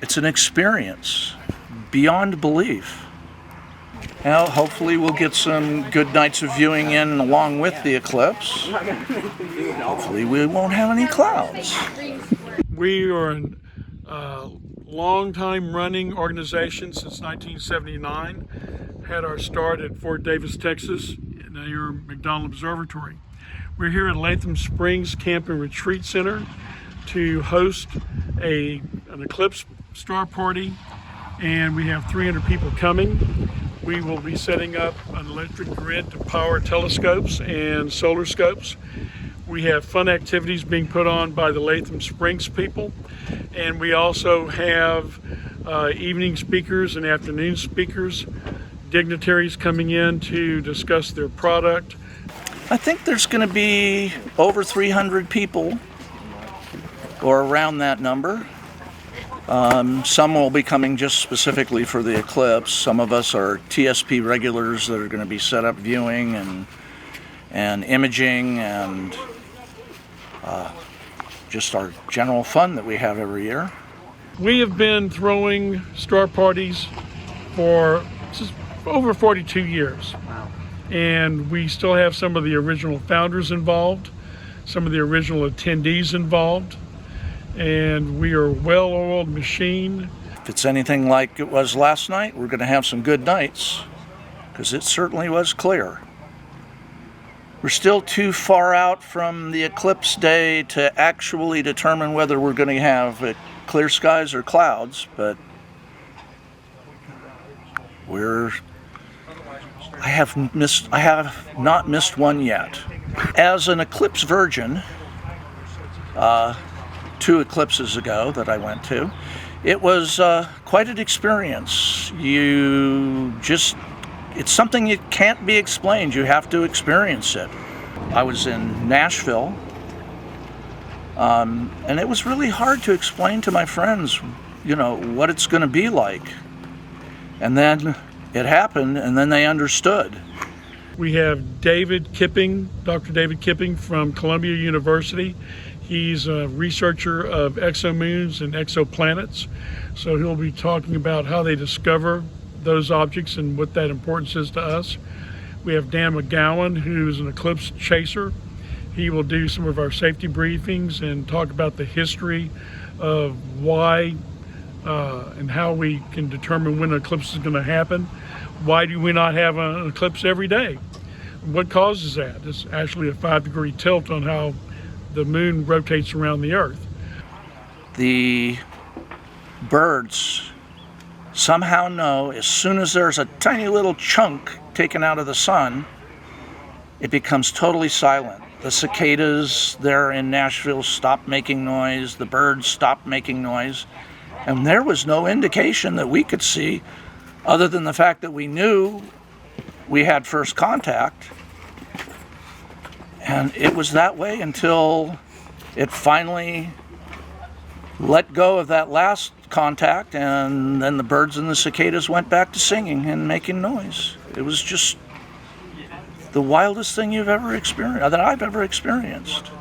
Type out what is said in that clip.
it's an experience beyond belief. Well, hopefully we'll get some good nights of viewing in along with the eclipse. Hopefully we won't have any clouds. We are a long-time running organization since 1979. Had our start at Fort Davis, Texas, near McDonald Observatory. We're here at Latham Springs Camp and Retreat Center to host an eclipse star party, and we have 300 people coming. We will be setting up an electric grid to power telescopes and solar scopes. We have fun activities being put on by the Latham Springs people, and we also have evening speakers and afternoon speakers, dignitaries coming in to discuss their product. I think there's going to be over 300 people, or around that number. Some will be coming just specifically for the eclipse. Some of us are TSP regulars that are going to be set up viewing and imaging and just our general fun that we have every year. We have been throwing star parties for over 42 years. Wow. And we still have some of the original founders involved, some of the original attendees involved, and we are a well-oiled machine. If it's anything like it was last night, we're going to have some good nights, because it certainly was clear. We're still too far out from the eclipse day to actually determine whether we're going to have clear skies or clouds, but I have not missed one yet. As an eclipse virgin, 2 eclipses ago that I went to, it was quite an experience. It's something that can't be explained. You have to experience it. I was in Nashville, and it was really hard to explain to my friends, what it's going to be like. And then it happened, and then they understood. We have David Kipping, Dr. David Kipping from Columbia University. He's a researcher of exomoons and exoplanets. So he'll be talking about how they discover those objects and what that importance is to us. We have Dan McGowan, who's an eclipse chaser. He will do some of our safety briefings and talk about the history of why and how we can determine when an eclipse is going to happen. Why do we not have an eclipse every day? What causes that? It's actually a 5-degree tilt on how the moon rotates around the Earth. The birds somehow know as soon as there's a tiny little chunk taken out of the sun, it becomes totally silent. The cicadas there in Nashville stopped making noise, the birds stopped making noise, and there was no indication that we could see other than the fact that we knew we had first contact. And it was that way until it finally let go of that last contact, and then the birds and the cicadas went back to singing and making noise. It was just the wildest thing that I've ever experienced.